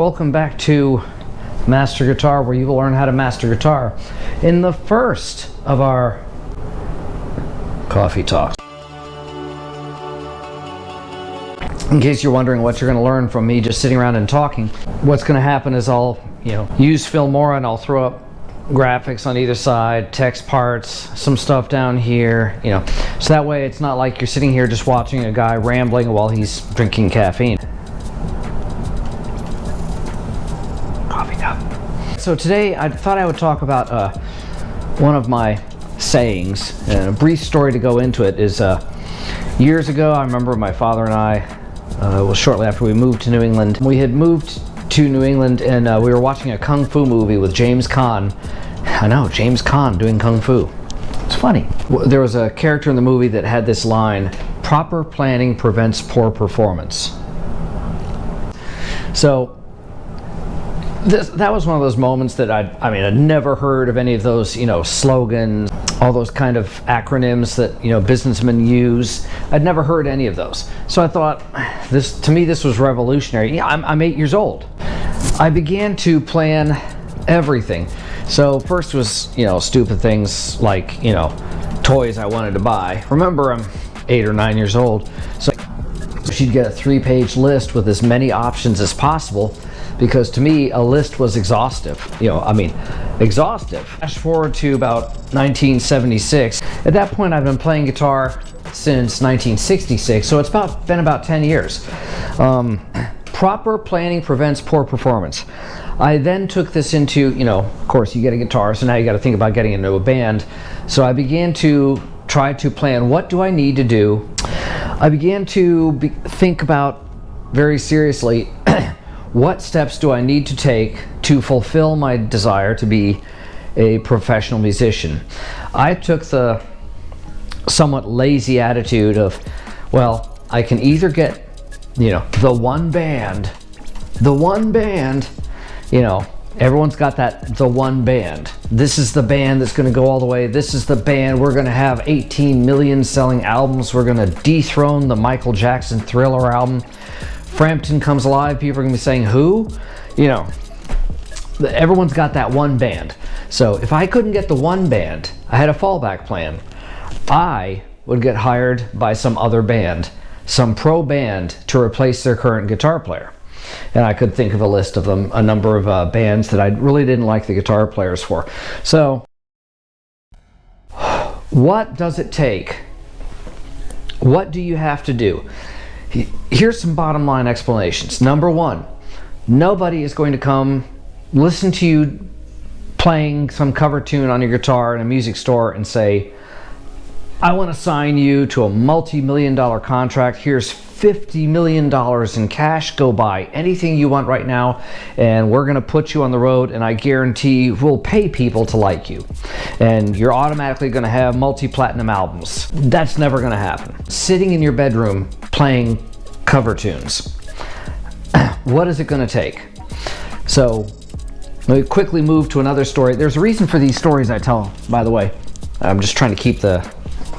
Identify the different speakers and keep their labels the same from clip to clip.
Speaker 1: Welcome back to Master Guitar, where you will learn how to master guitar in the first of our coffee talks. In case you're wondering what you're going to learn from me just sitting around and talking, what's going to happen is I'll use Filmora and I'll throw up graphics on either side, text parts, some stuff down here, so that way it's not like you're sitting here just watching a guy rambling while he's drinking caffeine. Coffee cup. So today I thought I would talk about one of my sayings, and a brief story to go into it is years ago. I remember my father and I, it was shortly after we moved to New England. We had moved to New England and we were watching a Kung Fu movie with James Caan. I know, James Caan doing Kung Fu. It's funny. There was a character in the movie that had this line, "Proper planning prevents poor performance." So that was one of those moments that I'd never heard of any of those, slogans, all those kind of acronyms that, businessmen use. I'd never heard any of those. So I thought, to me, this was revolutionary. Yeah, I'm 8 years old. I began to plan everything. So first was, stupid things like, toys I wanted to buy. Remember, I'm 8 or 9 years old. So she'd get a 3-page list with as many options as possible, because to me a list was exhaustive. Exhaustive. Flash forward to about 1976. At that point I've been playing guitar since 1966, so it's been about 10 years. Proper planning prevents poor performance. I then took this into, of course you get a guitar, so now you got to think about getting into a band. So I began to try to plan, what do I need to do? I began to think about very seriously what steps do I need to take to fulfill my desire to be a professional musician. I took the somewhat lazy attitude of, well, I can either get, the one band, everyone's got the one band. This is the band that's going to go all the way. This is the band. We're going to have 18 million selling albums. We're going to dethrone the Michael Jackson Thriller album. Frampton Comes Alive, people are going to be saying, who? Everyone's got that one band. So if I couldn't get the one band, I had a fallback plan. I would get hired by some other band, some pro band, to replace their current guitar player. And I could think of a list of them, a number of bands that I really didn't like the guitar players for. So what does it take? What do you have to do? Here's some bottom line explanations. Number one, nobody is going to come listen to you playing some cover tune on your guitar in a music store and say, I want to sign you to a multi-million-dollar contract. Here's $50 million in cash. Go buy anything you want right now, and we're going to put you on the road, and I guarantee we'll pay people to like you. And you're automatically going to have multi-platinum albums. That's never going to happen. Sitting in your bedroom playing cover tunes. What is it going to take? So let me quickly move to another story. There's a reason for these stories I tell, by the way. I'm just trying to keep the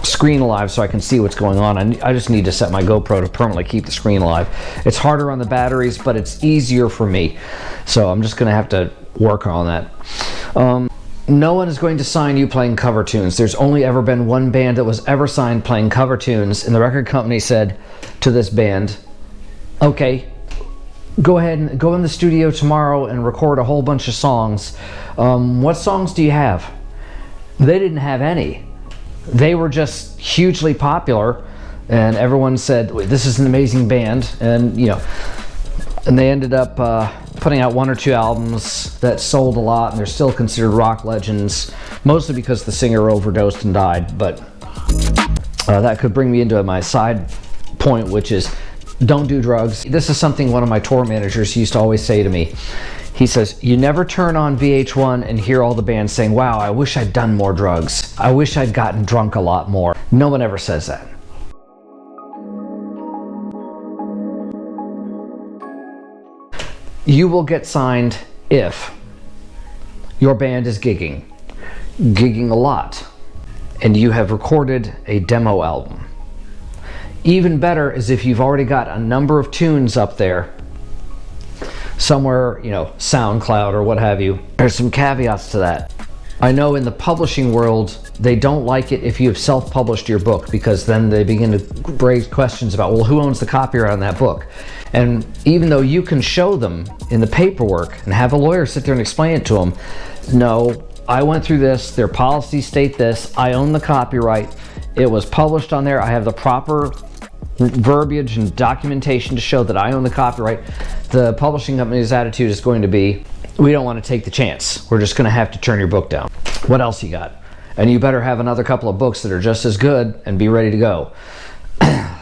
Speaker 1: screen alive so I can see what's going on. I just need to set my GoPro to permanently keep the screen alive. It's harder on the batteries, but it's easier for me. So I'm just going to have to work on that. No one is going to sign you playing cover tunes. There's only ever been one band that was ever signed playing cover tunes, and the record company said to this band, okay, go ahead and go in the studio tomorrow and record a whole bunch of songs. What songs do you have? They didn't have any. They were just hugely popular, and everyone said, this is an amazing band, and and they ended up putting out 1 or 2 albums that sold a lot, and they're still considered rock legends, mostly because the singer overdosed and died. But that could bring me into my side point, which is, don't do drugs. This is something one of my tour managers used to always say to me. He says, you never turn on VH1 and hear all the bands saying, wow, I wish I'd done more drugs. I wish I'd gotten drunk a lot more. No one ever says that. You will get signed if your band is gigging a lot, and you have recorded a demo album. Even better is if you've already got a number of tunes up there somewhere, SoundCloud or what have you. There's some caveats to that. I know in the publishing world, they don't like it if you have self-published your book, because then they begin to raise questions about, well, who owns the copyright on that book? And even though you can show them in the paperwork and have a lawyer sit there and explain it to them, no, I went through this, their policies state this, I own the copyright, it was published on there, I have the proper verbiage and documentation to show that I own the copyright. The publishing company's attitude is going to be, we don't want to take the chance. We're just going to have to turn your book down. What else you got? And you better have another couple of books that are just as good and be ready to go.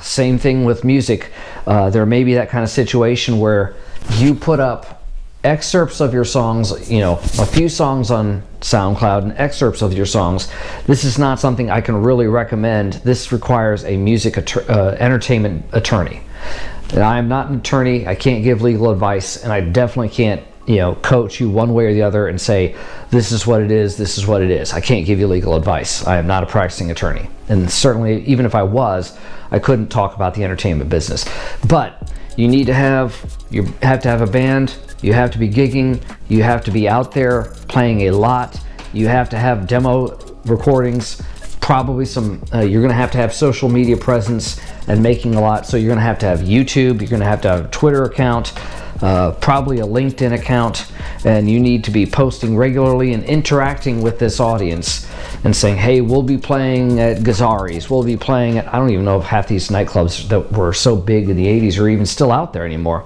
Speaker 1: Same thing with music. There may be that kind of situation where you put up excerpts of your songs, a few songs on SoundCloud and excerpts of your songs. This is not something I can really recommend. This requires a music entertainment attorney. And I am not an attorney. I can't give legal advice, and I definitely can't coach you one way or the other and say, this is what it is, this is what it is. I can't give you legal advice. I am not a practicing attorney. And certainly, even if I was, I couldn't talk about the entertainment business. But you have to have a band, you have to be gigging, you have to be out there playing a lot, you have to have demo recordings, probably you're going to have social media presence and making a lot. So you're going to have YouTube, you're going to have a Twitter account, probably a LinkedIn account, and you need to be posting regularly and interacting with this audience and saying, hey, we'll be playing at Gazzari's, we'll be playing at, I don't even know if half these nightclubs that were so big in the 80s are even still out there anymore.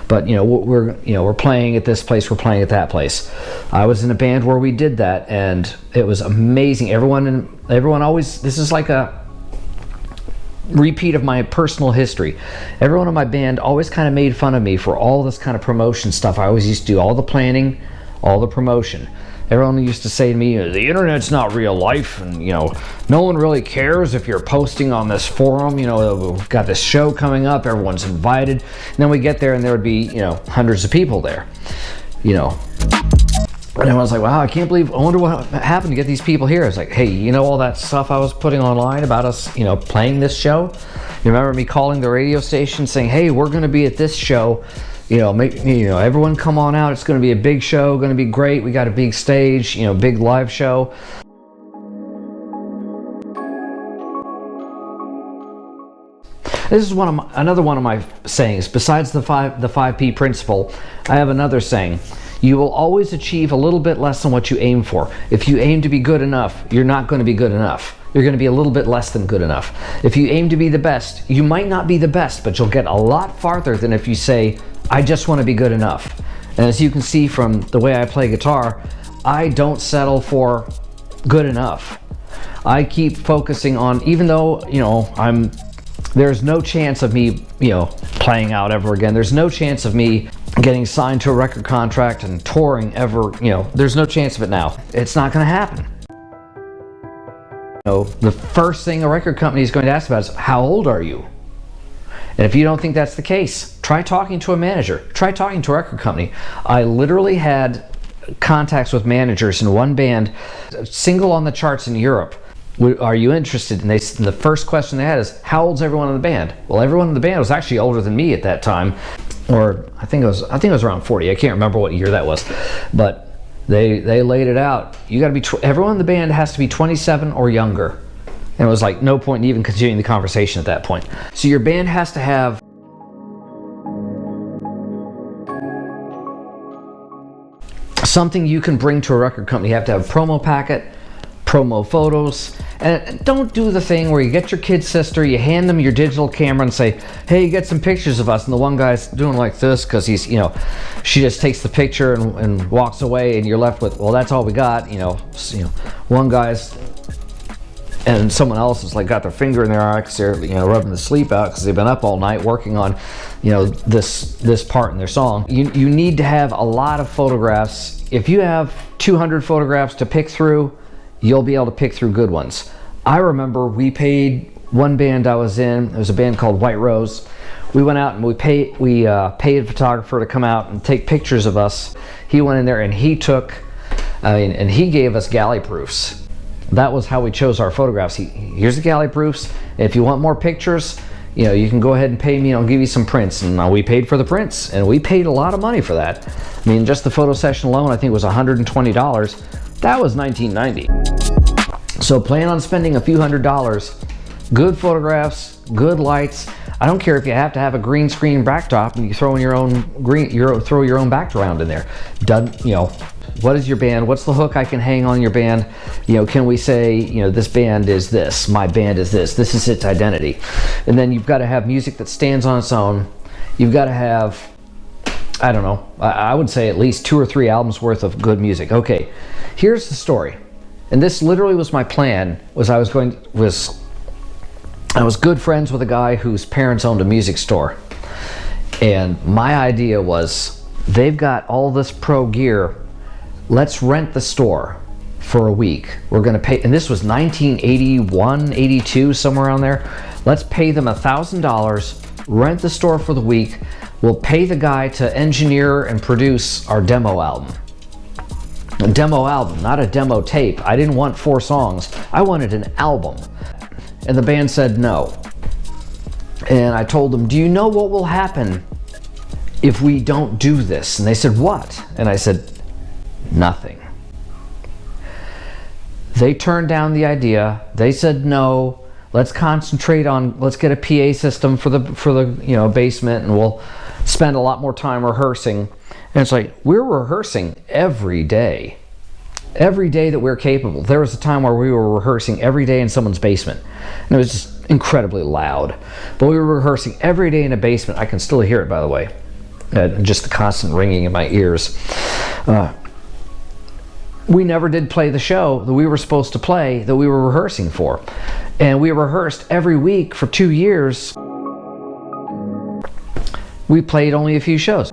Speaker 1: But we're playing at this place, we're playing at that place. I was in a band where we did that, and it was amazing. Everyone always, this is like a repeat of my personal history. Everyone in my band always kind of made fun of me for all this kind of promotion stuff. I always used to do all the planning, all the promotion. Everyone used to say to me, the internet's not real life, and no one really cares if you're posting on this forum. We've got this show coming up, everyone's invited. And then we get there and there would be hundreds of people there. And I was like, wow, I wonder what happened to get these people here. I was like, hey, all that stuff I was putting online about us, playing this show? You remember me calling the radio station saying, hey, we're going to be at this show. Everyone come on out. It's going to be a big show, going to be great. We got a big stage, big live show. This is another one of my sayings. Besides the 5P principle, I have another saying. You will always achieve a little bit less than what you aim for. If you aim to be good enough, you're not going to be good enough. You're going to be a little bit less than good enough. If you aim to be the best, you might not be the best, but you'll get a lot farther than if you say, I just want to be good enough. And as you can see from the way I play guitar, I don't settle for good enough. I keep focusing on, even though, there's no chance of me, playing out ever again. There's no chance of me getting signed to a record contract and touring ever, there's no chance of it now. It's not going to happen. The first thing a record company is going to ask about is, how old are you? And if you don't think that's the case, try talking to a manager. Try talking to a record company. I literally had contacts with managers in one band, single on the charts in Europe. Are you interested? And the first question they had is, how old's everyone in the band? Well, everyone in the band was actually older than me at that time, or I think it was around 40. I can't remember what year that was, but they laid it out. You got to be everyone in the band has to be 27 or younger. And it was like no point in even continuing the conversation at that point. So your band has to have something you can bring to a record company. You have to have a promo packet, promo photos, and don't do the thing where you get your kid sister, you hand them your digital camera and say, hey, get some pictures of us, and the one guy's doing like this because he's, she just takes the picture and walks away, and you're left with, well, that's all we got. One guy's and someone else is like got their finger in their eye because they're rubbing the sleep out because they've been up all night working on this part in their song. You need to have a lot of photographs. If you have 200 photographs to pick through, you'll be able to pick through good ones. I remember we paid one band I was in. It was a band called White Rose. We went out and we paid a photographer to come out and take pictures of us. He went in there and he gave us galley proofs. That was how we chose our photographs. Here's the galley proofs. If you want more pictures, you know, you can go ahead and pay me and I'll give you some prints. And we paid for the prints, and we paid a lot of money for that. I mean, just the photo session alone, I think it was $120. That was 1990. So plan on spending a few $100s. Good photographs, good lights. I don't care if you have to have a green screen backdrop and you throw in your own throw your own background in there. Done, you know, what is your band? What's the hook I can hang on your band? You know, can we say, you know, this band is this, my band is this, this is its identity. And then you've got to have music that stands on its own. You've got to have, I don't know, I would say at least 2 or 3 albums worth of good music. Okay, here's the story. And this literally was my plan, was I was good friends with a guy whose parents owned a music store. And my idea was, they've got all this pro gear, let's rent the store for a week. We're gonna pay, and this was 1981, 82, somewhere around there. Let's pay them $1,000, rent the store for the week. We'll pay the guy to engineer and produce our demo album. A demo album, not a demo tape. I didn't want 4 songs, I wanted an album. And the band said no. And I told them, do you know what will happen if we don't do this? And they said, what? And I said, nothing. They turned down the idea. They said no. Let's concentrate on, let's get a PA system for the you know, basement, and we'll spend a lot more time rehearsing. And it's like, we're rehearsing every day. Every day that we're capable. There was a time where we were rehearsing every day in someone's basement. And it was just incredibly loud. But we were rehearsing every day in a basement. I can still hear it, by the way. Just the constant ringing in my ears. We never did play the show that we were supposed to play, that we were rehearsing for. And we rehearsed every week for 2 years. We played only a few shows.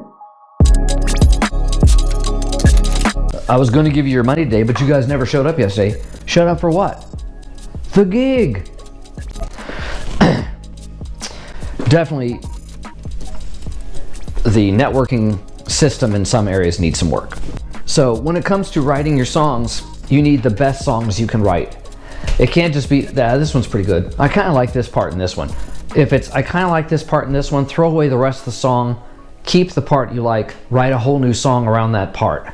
Speaker 1: I was going to give you your money today, but you guys never showed up yesterday. Showed up for what? The gig. Definitely, the networking system in some areas needs some work. So when it comes to writing your songs, you need the best songs you can write. It can't just be, this one's pretty good. I kind of like this part in this one. If it's, I kind of like this part in this one, throw away the rest of the song, keep the part you like, write a whole new song around that part.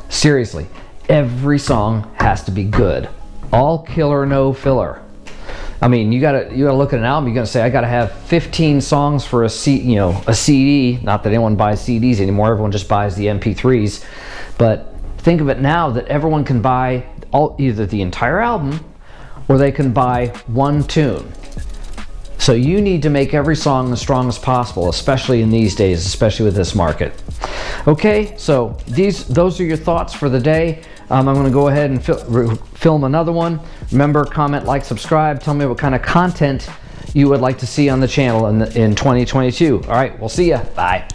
Speaker 1: Seriously, every song has to be good. All killer, no filler. I mean, you gotta look at an album. You gotta say, I gotta have 15 songs for a CD. Not that anyone buys CDs anymore. Everyone just buys the MP3s. But think of it now that everyone can buy either the entire album or they can buy one tune. So you need to make every song as strong as possible, especially in these days, especially with this market. Okay, so those are your thoughts for the day. I'm going to go ahead and film another one. Remember, comment, like, subscribe. Tell me what kind of content you would like to see on the channel in 2022. All right, we'll see ya. Bye.